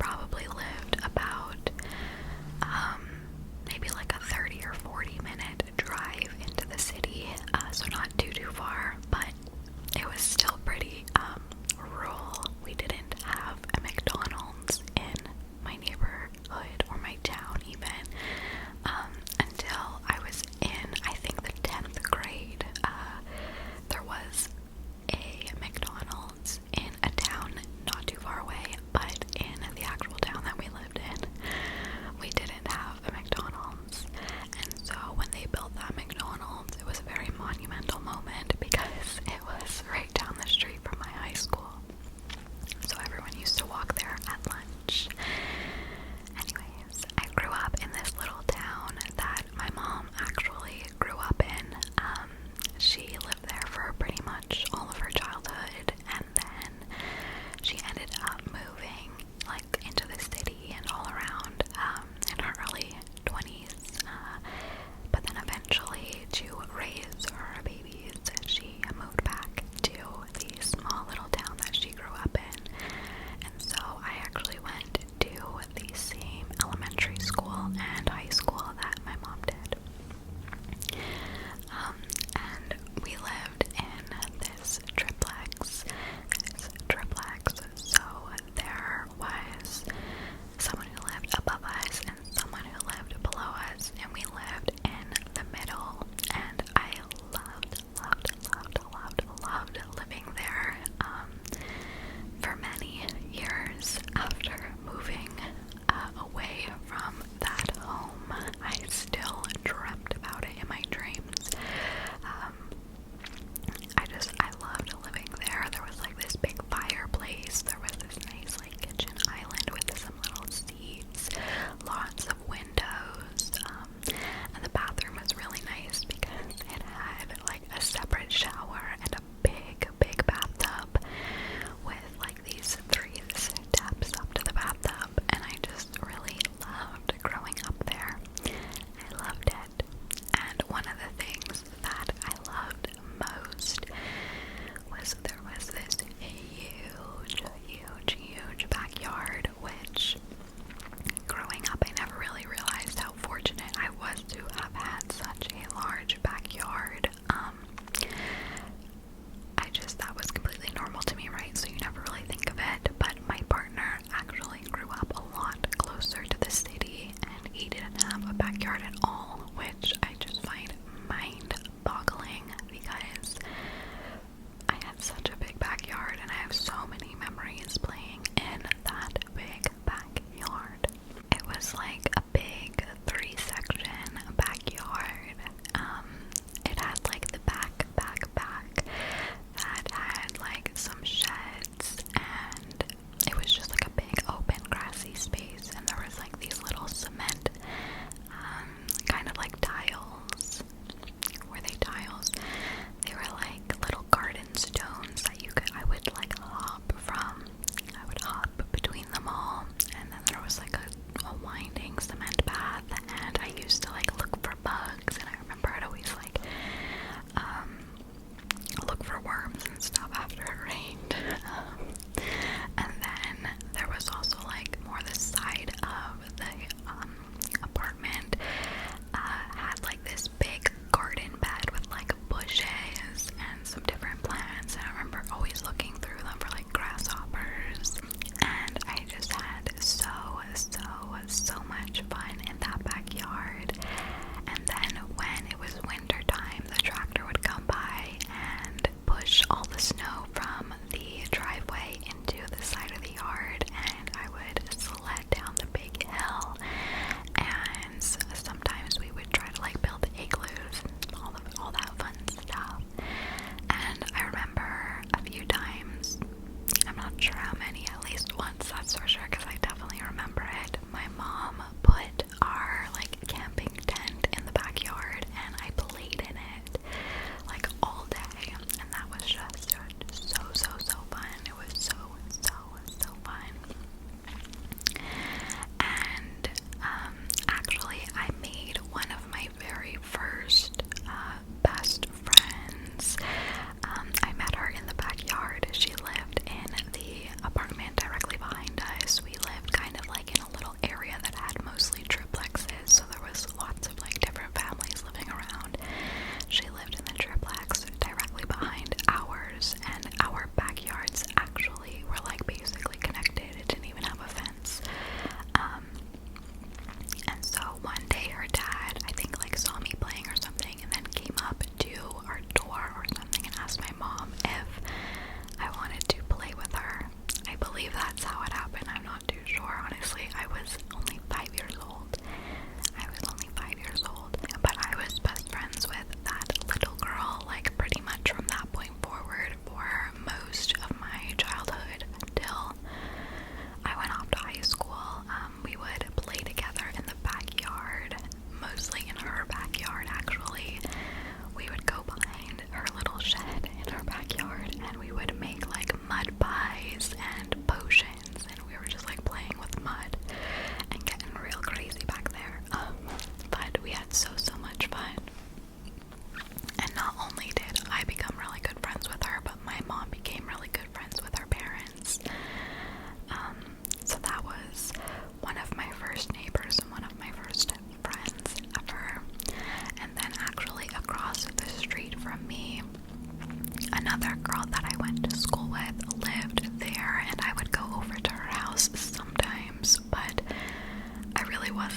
probably lived about maybe like a 30 or 40-minute drive into the city, so not too far, but it was still pretty rural. We didn't have a McDonald's in my neighborhood or my town even, until I was in, I think, the 10th grade. There was a McDonald's in a town not too far away, but in the actual town that we lived in, we didn't have a McDonald's. And so when they built that McDonald's, it was a very monumental moment because it was right down the street from my high school. So everyone used to walk there at lunch. Anyways, I grew up in this little town that my mom actually grew up in. She lived there for pretty much all of her childhood, and then she ended up moving like into the city and all around in her early 20s, but then eventually to raise her babies, she moved back to the small little town that she grew up in. And so I actually went to the same elementary school and high school that my mom did. And we lived in this triplex. So there was someone who lived above us and someone who lived below us, and we lived in the middle. And I loved living there. For many years after moving away from that home, I still dreamt about it in my dreams. I loved living there. There was like this big fireplace. There was this nice like kitchen island with some little seats, lots of windows, and the bathroom was really nice because it had like a separate shower and a big bathtub with like these 3 steps up to the bathtub, and I just really loved growing up there. I loved it. And one of the things that I loved most was there was this huge backyard, which growing up I never really realized how fortunate I was to have had such a large backyard. That was completely normal to me, right? So you never really think of it, but my partner actually grew up a lot closer to the city, and he didn't have a backyard at all, which I just find mind-boggling because I had such a big backyard, and I have so many memories playing in that big backyard. It was like a big 3-section backyard. It had like the back that had like some sheds, and it was just like a big open grassy space, and there was like these little cement kind of like tiles. Were they tiles? They were like little garden stones that I would like hop between them all, and then there was like a winding cement path, and I used to like look for bugs, and I remember I'd always like look for worms and stuff after it rained. And then there was also like more the side of the apartment had like this big garden bed with like bushes and some different plants, and I remember always looking through them for like grasshoppers, and I just had so much fun in that backyard. And then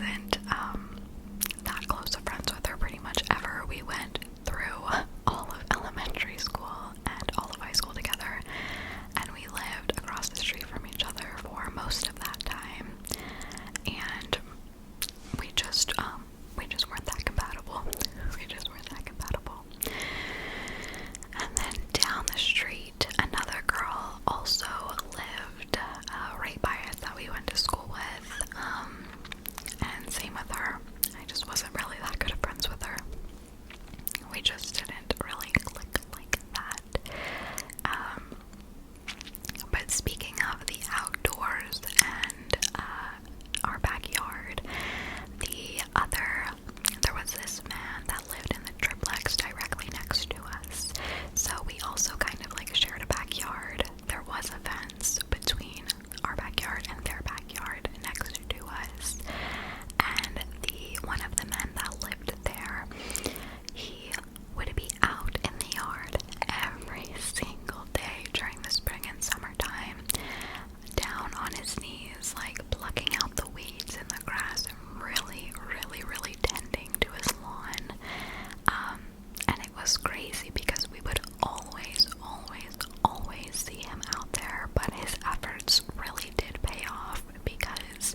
wasn't that close of friends with her pretty much ever. We went through all of elementary school and all of high school together, and we lived across the street from each other for most of that time, and we just weren't that compatible. We just weren't that compatible. And then down the street, another girl also lived right by us that we went to school with, and same with her. I just wasn't really that good of friends with her. We just didn't really click like that. But speaking of the outdoors and our backyard, there was this man that lived in the triplex directly next to us. So we also kind of like shared a backyard. There was a fence between our backyard and their backyard next to us. And one of the men that lived there, he would be out in the yard every single day during the spring and summertime, down on his knees, like plucking out the weeds in the grass and really, really, really tending to his lawn. And it was crazy because we would always, always, always see him out there, but his efforts really did pay off because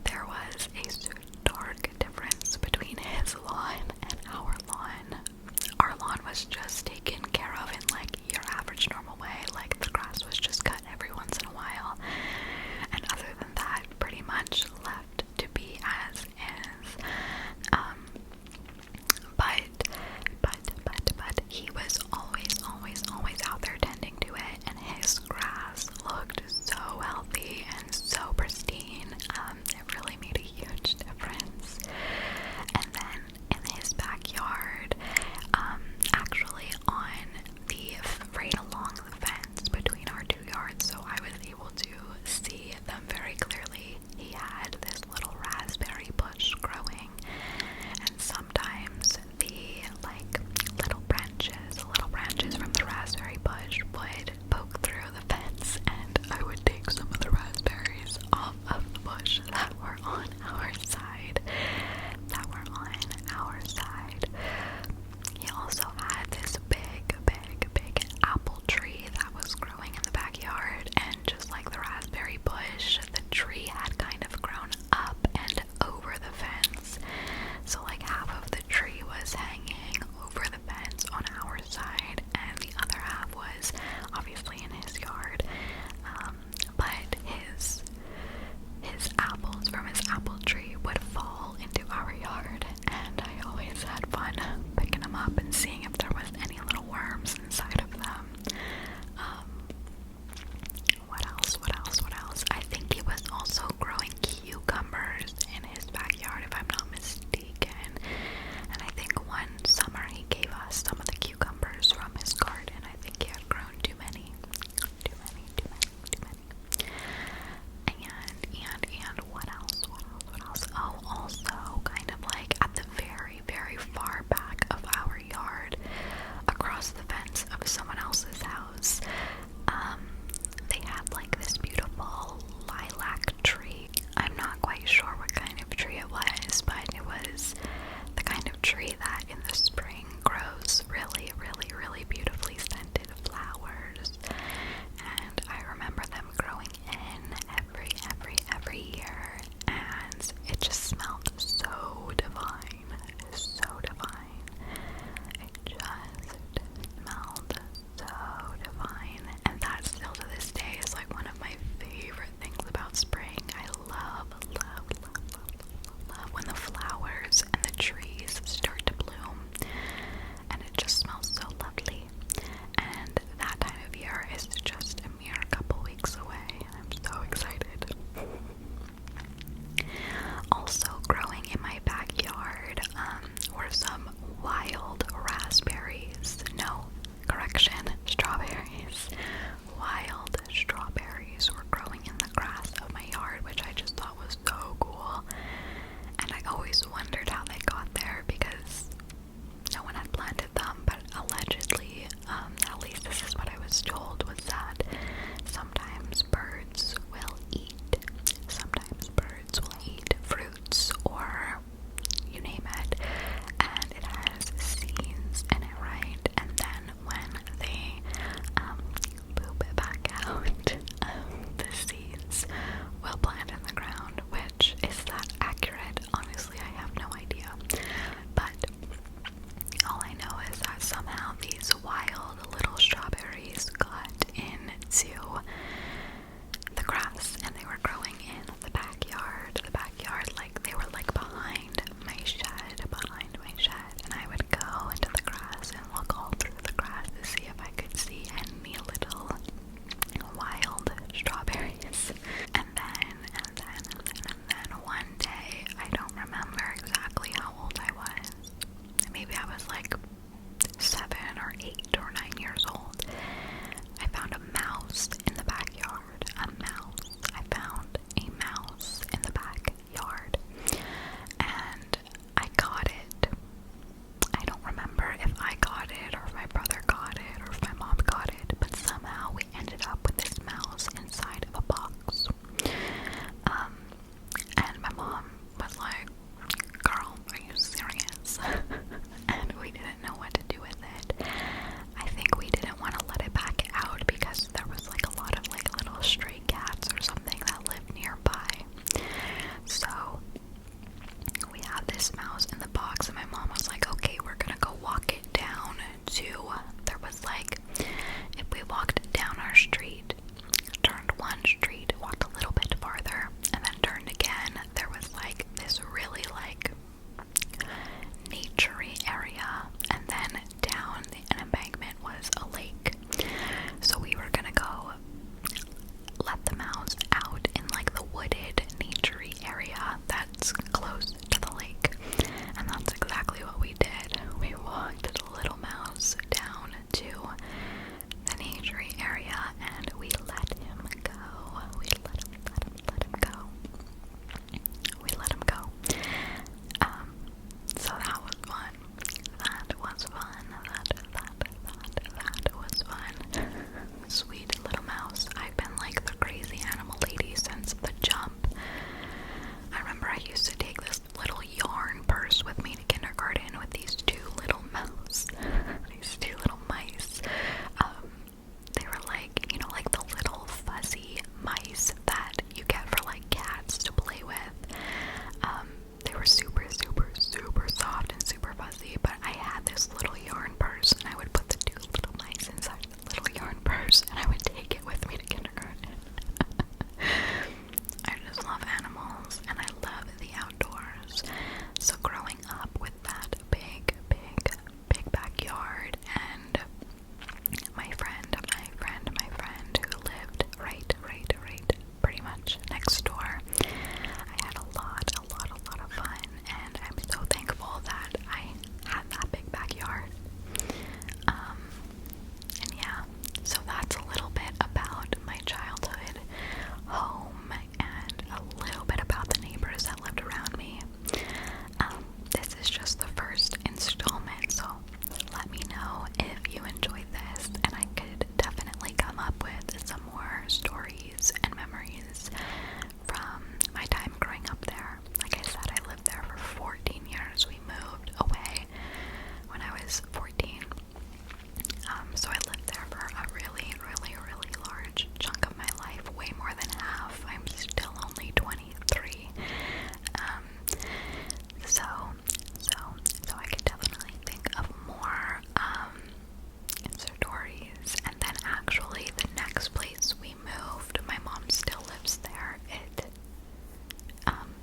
there was a stark difference between his lawn and our lawn. Our lawn was just taken care of in like your average normal way, like the grass was just cut every once in a while, and other than that, pretty much left to be as is. But he was always, always, always out there tending to it, and his grass looked so healthy and so pristine. It really made a huge difference. And then in his backyard, actually on right along the fence between our two yards, so I was able to see them very clearly. He had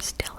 still